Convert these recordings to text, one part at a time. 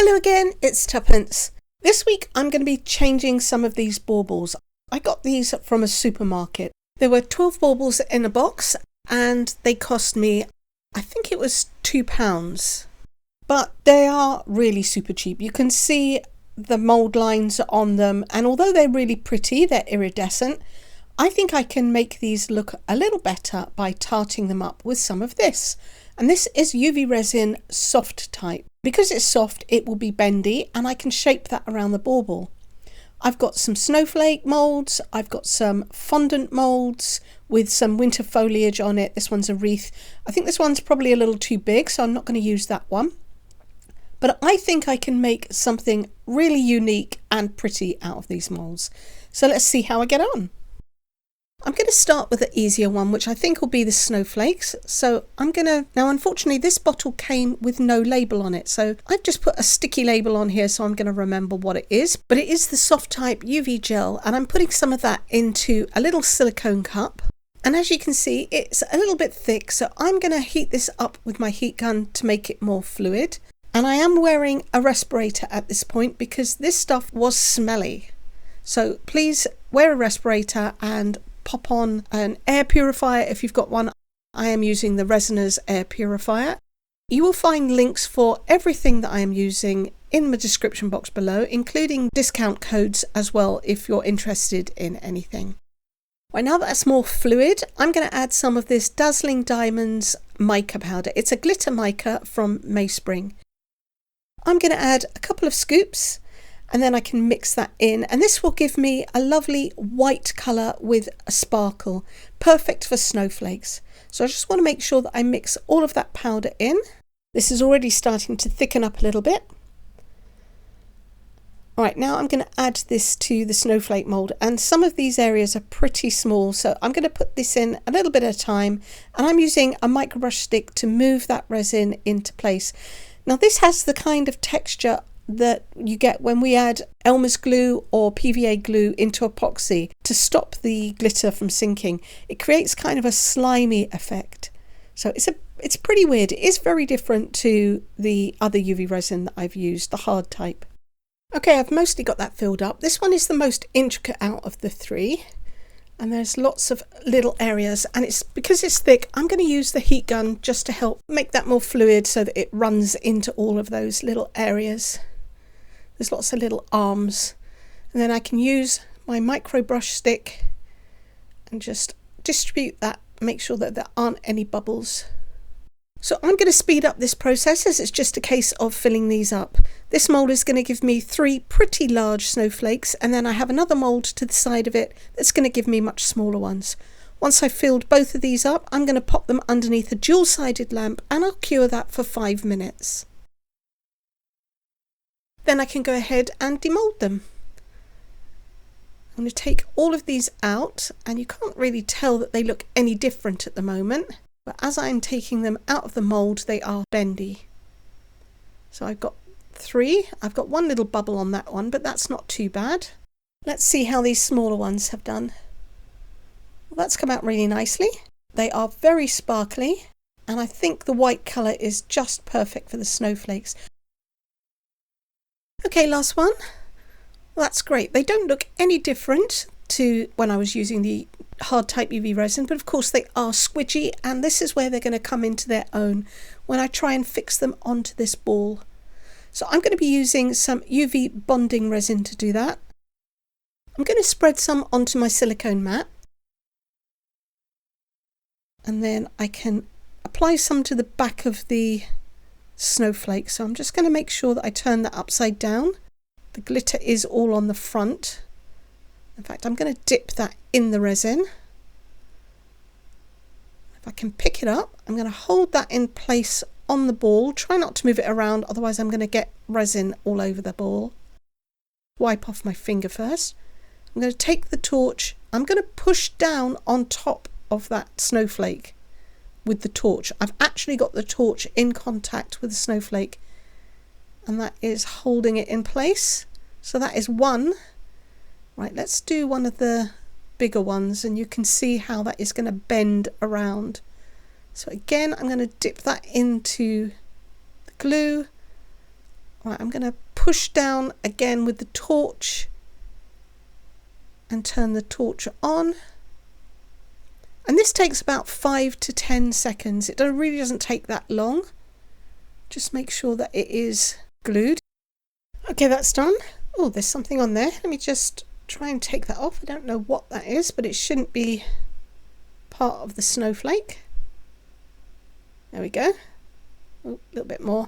Hello again, it's Tuppence. This week I'm going to be changing some of these baubles. I got these from a supermarket. There were 12 baubles in a box and they cost me, I think it was £2. But they are really super cheap. You can see the mould lines on them, and although they're really pretty, they're iridescent, I think I can make these look a little better by tarting them up with some of this. And this is UV resin soft type. Because it's soft, it will be bendy and I can shape that around the bauble. I've got some snowflake moulds, I've got some fondant moulds with some winter foliage on it. This one's a wreath. I think this one's probably a little too big, so I'm not going to use that one. But I think I can make something really unique and pretty out of these moulds. So let's see how I get on. I'm going to start with the easier one, which I think will be the snowflakes. So now unfortunately this bottle came with no label on it. So I've just put a sticky label on here so I'm going to remember what it is. But it is the soft type UV gel, and I'm putting some of that into a little silicone cup. And as you can see, it's a little bit thick. So I'm going to heat this up with my heat gun to make it more fluid. And I am wearing a respirator at this point because this stuff was smelly. So please wear a respirator and pop on an air purifier if you've got one. I am using the Resiners air purifier. You will find links for everything that I am using in the description box below, including discount codes as well if you're interested in anything. Right, now that it's more fluid, I'm going to add some of this Dazzling Diamonds mica powder. It's a glitter mica from Meyspring. I'm going to add a couple of scoops and then I can mix that in, and this will give me a lovely white colour with a sparkle, perfect for snowflakes. So I just want to make sure that I mix all of that powder in. This is already starting to thicken up a little bit. Alright, now I'm going to add this to the snowflake mould, and some of these areas are pretty small, so I'm going to put this in a little bit at a time, and I'm using a microbrush stick to move that resin into place. Now this has the kind of texture that you get when we add Elmer's glue or PVA glue into epoxy to stop the glitter from sinking. It creates kind of a slimy effect. So it's pretty weird. It is very different to the other UV resin that I've used, the hard type. Okay, I've mostly got that filled up. This one is the most intricate out of the three. And there's lots of little areas, and it's because it's thick, I'm going to use the heat gun just to help make that more fluid so that it runs into all of those little areas. There's lots of little arms, and then I can use my micro brush stick and just distribute that, make sure that there aren't any bubbles. So I'm going to speed up this process as it's just a case of filling these up. This mould is going to give me 3 pretty large snowflakes, and then I have another mould to the side of it that's going to give me much smaller ones. Once I've filled both of these up, I'm going to pop them underneath a dual-sided lamp, and I'll cure that for 5 minutes. Then I can go ahead and demould them. I'm going to take all of these out, and you can't really tell that they look any different at the moment. But as I'm taking them out of the mould, they are bendy. So I've got 3. I've got one little bubble on that one, but that's not too bad. Let's see how these smaller ones have done. Well, that's come out really nicely. They are very sparkly, and I think the white colour is just perfect for the snowflakes. Okay, last one. Well, that's great. They don't look any different to when I was using the hard type UV resin, but of course they are squidgy, and this is where they're going to come into their own when I try and fix them onto this ball. So I'm going to be using some UV bonding resin to do that. I'm going to spread some onto my silicone mat, and then I can apply some to the back of the snowflake. So I'm just going to make sure that I turn that upside down. The glitter is all on the front. In fact, I'm going to dip that in the resin. If I can pick it up, I'm going to hold that in place on the ball. Try not to move it around, otherwise I'm going to get resin all over the ball. Wipe off my finger first. I'm going to take the torch. I'm going to push down on top of that snowflake with the torch. I've actually got the torch in contact with the snowflake, and that is holding it in place. So that is one. Right, let's do one of the bigger ones, and you can see how that is going to bend around. So again, I'm going to dip that into the glue, Right, I'm going to push down again with the torch and turn the torch on. And this takes about 5 to 10 seconds. It really doesn't take that long. Just make sure that it is glued. Okay, that's done. Oh, there's something on there. Let me just try and take that off. I don't know what that is, but it shouldn't be part of the snowflake. There we go. Oh, a little bit more.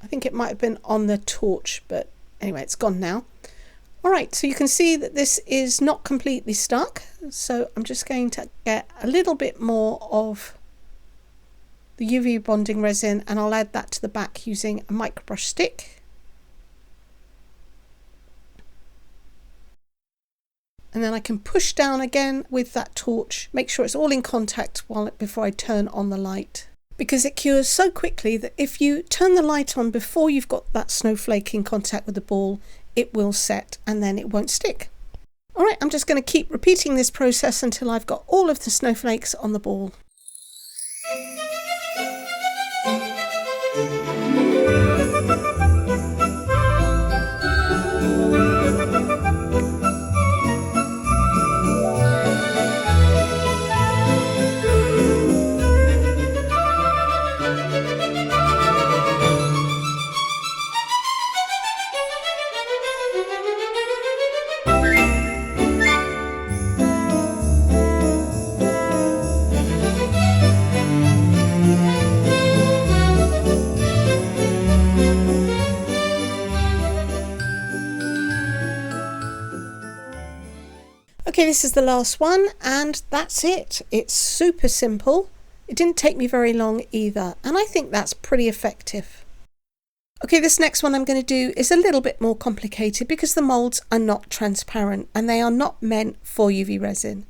I think it might have been on the torch, but anyway, it's gone now. All right, so you can see that this is not completely stuck. So I'm just going to get a little bit more of the UV bonding resin and I'll add that to the back using a microbrush stick. And then I can push down again with that torch, make sure it's all in contact before I turn on the light. Because it cures so quickly that if you turn the light on before you've got that snowflake in contact with the ball, it will set and then it won't stick. All right, I'm just going to keep repeating this process until I've got all of the snowflakes on the ball. Okay, this is the last one and that's it. It's super simple. It didn't take me very long either, and I think that's pretty effective. Okay, this next one I'm going to do is a little bit more complicated because the moulds are not transparent and they are not meant for UV resin.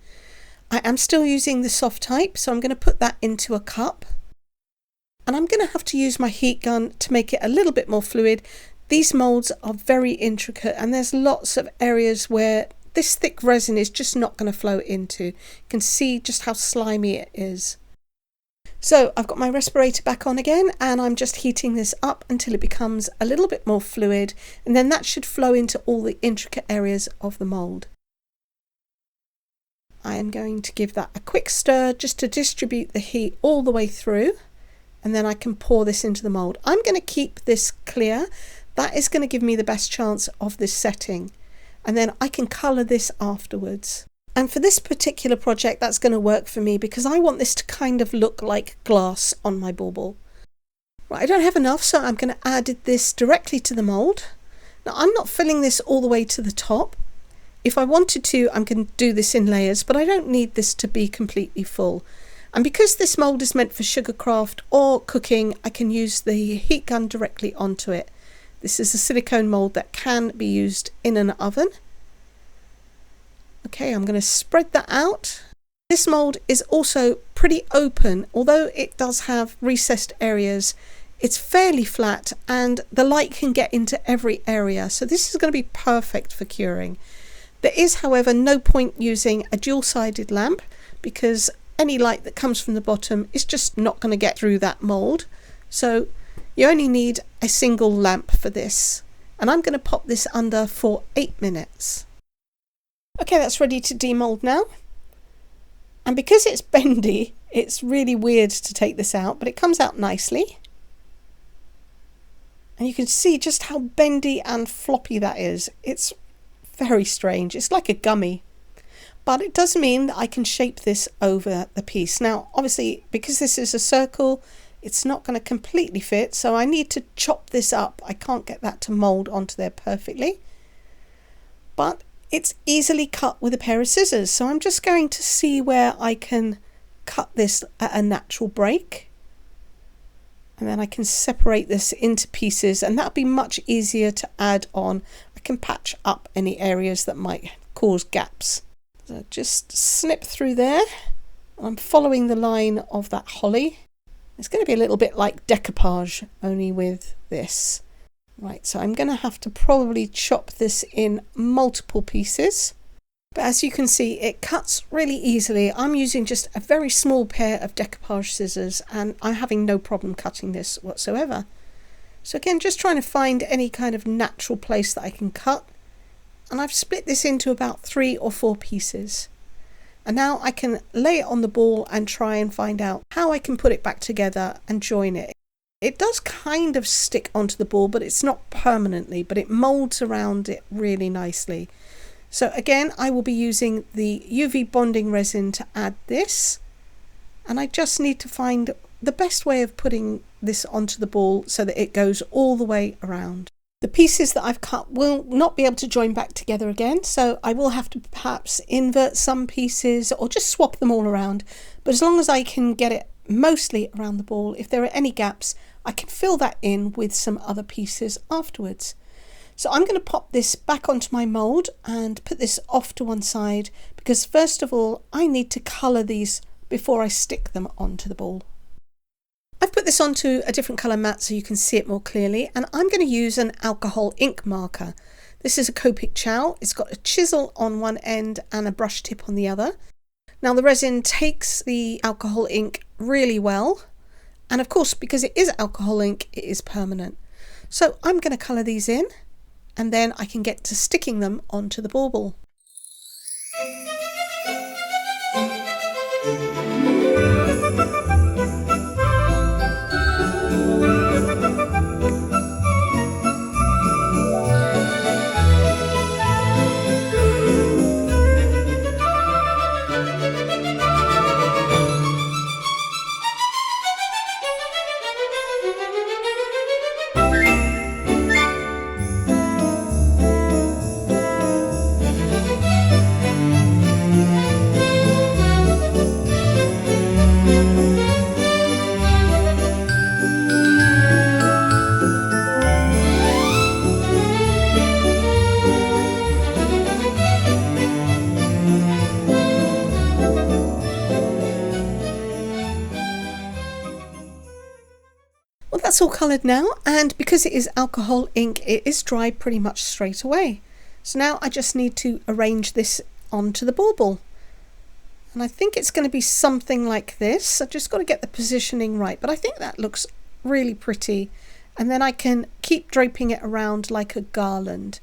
I am still using the soft type, so I'm going to put that into a cup. And I'm going to have to use my heat gun to make it a little bit more fluid. These moulds are very intricate and there's lots of areas where this thick resin is just not going to flow into. You can see just how slimy it is. So I've got my respirator back on again and I'm just heating this up until it becomes a little bit more fluid, and then that should flow into all the intricate areas of the mould. I am going to give that a quick stir just to distribute the heat all the way through, and then I can pour this into the mould. I'm going to keep this clear. That is going to give me the best chance of this setting. And then I can colour this afterwards. And for this particular project, that's going to work for me because I want this to kind of look like glass on my bauble. Right, I don't have enough, so I'm going to add this directly to the mould. Now, I'm not filling this all the way to the top. If I wanted to, I'm going to do this in layers, but I don't need this to be completely full. And because this mould is meant for sugarcraft or cooking, I can use the heat gun directly onto it. This is a silicone mould that can be used in an oven. Okay, I'm going to spread that out. This mould is also pretty open, although it does have recessed areas. It's fairly flat and the light can get into every area, so this is going to be perfect for curing. There is, however, no point using a dual-sided lamp because any light that comes from the bottom is just not going to get through that mould. So you only need a single lamp for this. And I'm going to pop this under for 8 minutes. Okay, that's ready to demold now. And because it's bendy, it's really weird to take this out, but it comes out nicely. And you can see just how bendy and floppy that is. It's very strange. It's like a gummy. But it does mean that I can shape this over the piece. Now, obviously, because this is a circle, it's not going to completely fit, so I need to chop this up. I can't get that to mould onto there perfectly. But it's easily cut with a pair of scissors, so I'm just going to see where I can cut this at a natural break. And then I can separate this into pieces, and that'll be much easier to add on. I can patch up any areas that might cause gaps. So just snip through there. I'm following the line of that holly. It's going to be a little bit like decoupage, only with this. Right, so I'm going to have to probably chop this in multiple pieces. But as you can see, it cuts really easily. I'm using just a very small pair of decoupage scissors and I'm having no problem cutting this whatsoever. So again, just trying to find any kind of natural place that I can cut. And I've split this into about 3 or 4 pieces. And now I can lay it on the ball and try and find out how I can put it back together and join it. It does kind of stick onto the ball, but it's not permanently, but it molds around it really nicely. So again, I will be using the UV bonding resin to add this. And I just need to find the best way of putting this onto the ball so that it goes all the way around. The pieces that I've cut will not be able to join back together again, so I will have to perhaps invert some pieces or just swap them all around. But as long as I can get it mostly around the ball, if there are any gaps, I can fill that in with some other pieces afterwards. So I'm going to pop this back onto my mould and put this off to one side because first of all I need to colour these before I stick them onto the ball. I've put this onto a different colour mat so you can see it more clearly, and I'm going to use an alcohol ink marker. This is a Copic Ciao. It's got a chisel on one end and a brush tip on the other. Now the resin takes the alcohol ink really well, and of course because it is alcohol ink it is permanent. So I'm going to colour these in and then I can get to sticking them onto the bauble. That's all coloured now, and because it is alcohol ink it is dried pretty much straight away. So now I just need to arrange this onto the bauble, and I think it's going to be something like this. I've just got to get the positioning right, but I think that looks really pretty, and then I can keep draping it around like a garland.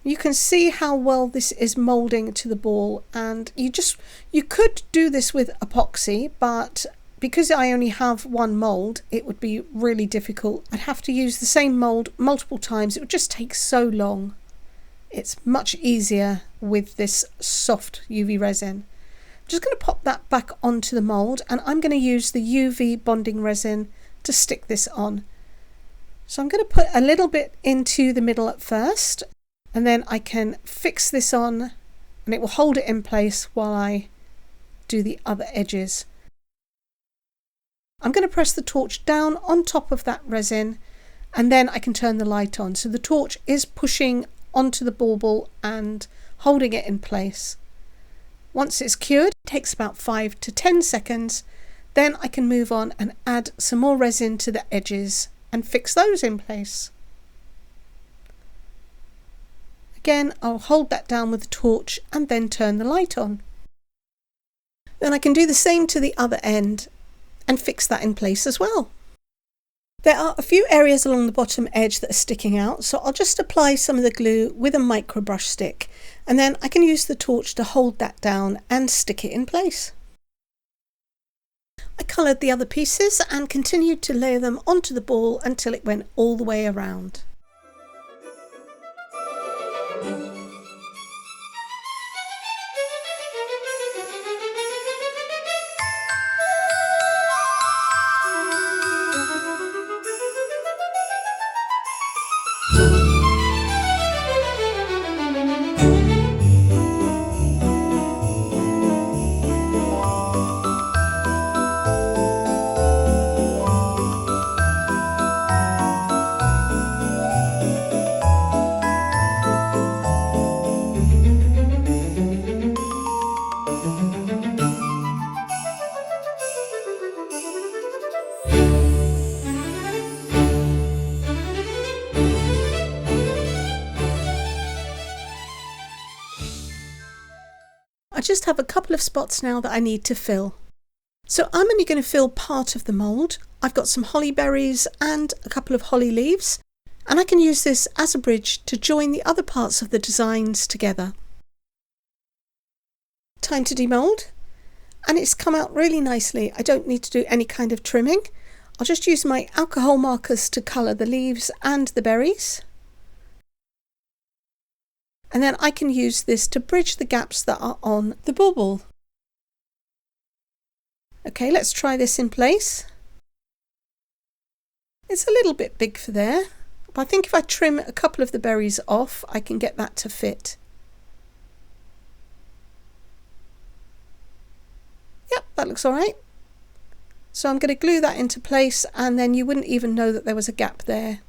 You can see how well this is moulding to the ball, and you could do this with epoxy, but because I only have one mould, it would be really difficult. I'd have to use the same mould multiple times. It would just take so long. It's much easier with this soft UV resin. I'm just going to pop that back onto the mould, and I'm going to use the UV bonding resin to stick this on. So I'm going to put a little bit into the middle at first, and then I can fix this on and it will hold it in place while I do the other edges. I'm going to press the torch down on top of that resin, and then I can turn the light on. So the torch is pushing onto the bauble and holding it in place. Once it's cured, it takes about 5 to 10 seconds. Then I can move on and add some more resin to the edges and fix those in place. Again, I'll hold that down with the torch and then turn the light on. Then I can do the same to the other end and fix that in place as well. There are a few areas along the bottom edge that are sticking out, so I'll just apply some of the glue with a micro brush stick, and then I can use the torch to hold that down and stick it in place. I coloured the other pieces and continued to layer them onto the ball until it went all the way around. just have a couple of spots now that I need to fill. So I'm only going to fill part of the mould. I've got some holly berries and a couple of holly leaves, and I can use this as a bridge to join the other parts of the designs together. Time to demould, and it's come out really nicely. I don't need to do any kind of trimming. I'll just use my alcohol markers to colour the leaves and the berries. And then I can use this to bridge the gaps that are on the bauble. Okay, let's try this in place. It's a little bit big for there, but I think if I trim a couple of the berries off, I can get that to fit. Yep, that looks all right. So I'm going to glue that into place, and then you wouldn't even know that there was a gap there.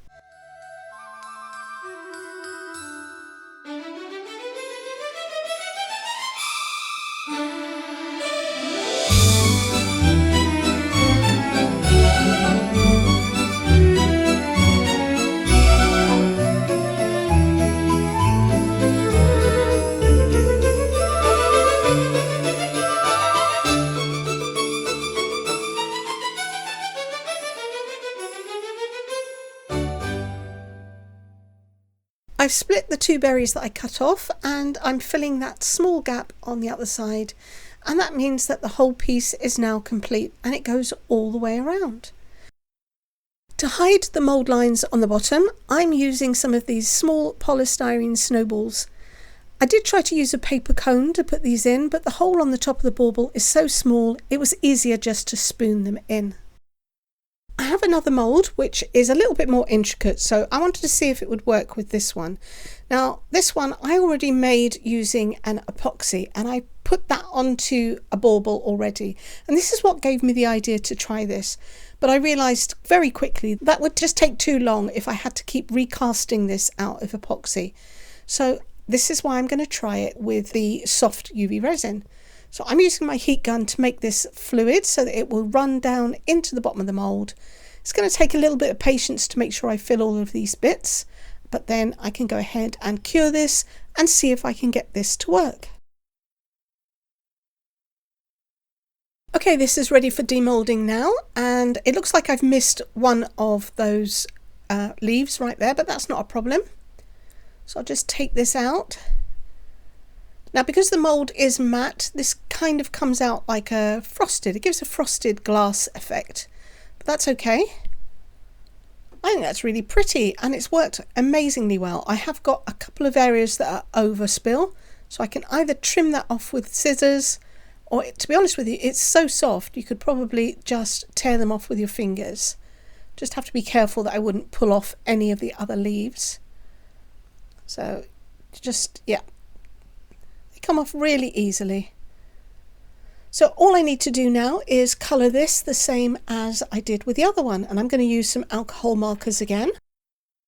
I've split the two berries that I cut off, and I'm filling that small gap on the other side, and that means that the whole piece is now complete and it goes all the way around. To hide the mould lines on the bottom, I'm using some of these small polystyrene snowballs. I did try to use a paper cone to put these in, but the hole on the top of the bauble is so small it was easier just to spoon them in. I have another mould which is a little bit more intricate, so I wanted to see if it would work with this one. Now this one I already made using an epoxy, and I put that onto a bauble already, and this is what gave me the idea to try this, but I realised very quickly that would just take too long if I had to keep recasting this out of epoxy. So this is why I'm going to try it with the soft UV resin. So I'm using my heat gun to make this fluid so that it will run down into the bottom of the mould. It's going to take a little bit of patience to make sure I fill all of these bits, but then I can go ahead and cure this and see if I can get this to work. Okay, this is ready for demoulding now, and it looks like I've missed one of those leaves right there, but that's not a problem. So I'll just take this out. Now, because the mould is matte, this kind of comes out like a frosted. It gives a frosted glass effect, but that's okay. I think that's really pretty, and it's worked amazingly well. I have got a couple of areas that are overspill, so I can either trim that off with scissors, or to be honest with you, it's so soft you could probably just tear them off with your fingers. Just have to be careful that I wouldn't pull off any of the other leaves. So just, yeah. Come off really easily. So all I need to do now is colour this the same as I did with the other one, and I'm going to use some alcohol markers again.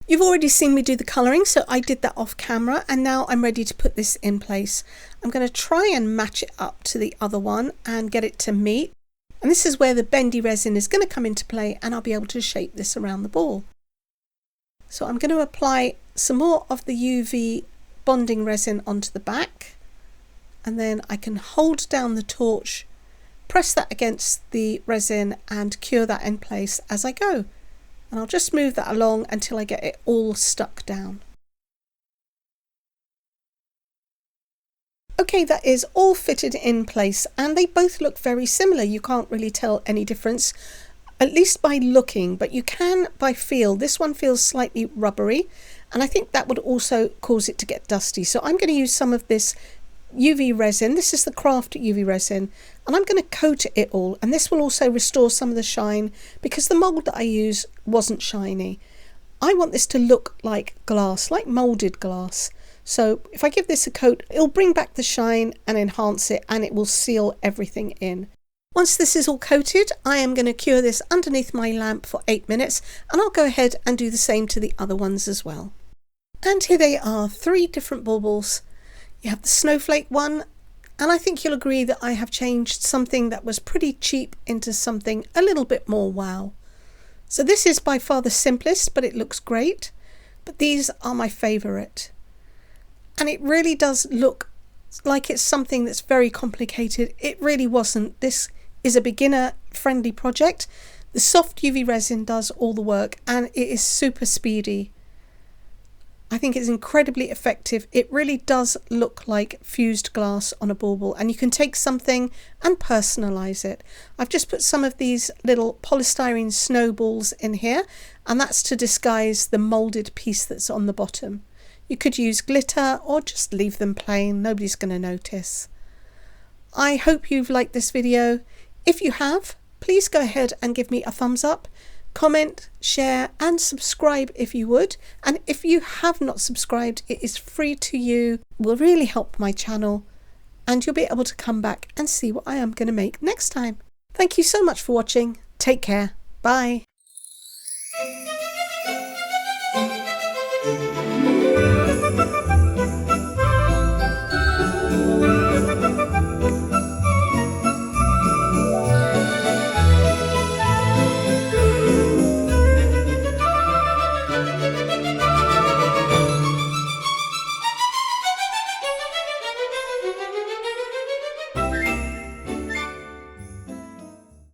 You've already seen me do the colouring, so I did that off camera, and now I'm ready to put this in place. I'm going to try and match it up to the other one and get it to meet, and this is where the bendy resin is going to come into play, and I'll be able to shape this around the ball. So I'm going to apply some more of the UV bonding resin onto the back, and then I can hold down the torch, press that against the resin and cure that in place as I go. And I'll just move that along until I get it all stuck down. Okay, that is all fitted in place, and they both look very similar. You can't really tell any difference, at least by looking, but you can by feel. This one feels slightly rubbery, and I think that would also cause it to get dusty. So I'm going to use some of this UV resin. This is the craft UV resin, and I'm going to coat it all, and this will also restore some of the shine because the mould that I use wasn't shiny. I want this to look like glass, like moulded glass. So if I give this a coat, it'll bring back the shine and enhance it, and it will seal everything in. Once this is all coated, I am going to cure this underneath my lamp for 8 minutes, and I'll go ahead and do the same to the other ones as well. And here they are, 3 different baubles. You have the snowflake one, and I think you'll agree that I have changed something that was pretty cheap into something a little bit more wow. So this is by far the simplest, but it looks great. But these are my favourite. And it really does look like it's something that's very complicated. It really wasn't. This is a beginner friendly project. The soft UV resin does all the work and it is super speedy. I think it's incredibly effective. It really does look like fused glass on a bauble, and you can take something and personalize it. I've just put some of these little polystyrene snowballs in here, and that's to disguise the molded piece that's on the bottom. You could use glitter or just leave them plain. Nobody's going to notice. I hope you've liked this video. If you have, please go ahead and give me a thumbs up. Comment, share and subscribe if you would. And if you have not subscribed, it is free to you. It will really help my channel and you'll be able to come back and see what I am going to make next time. Thank you so much for watching. Take care. Bye.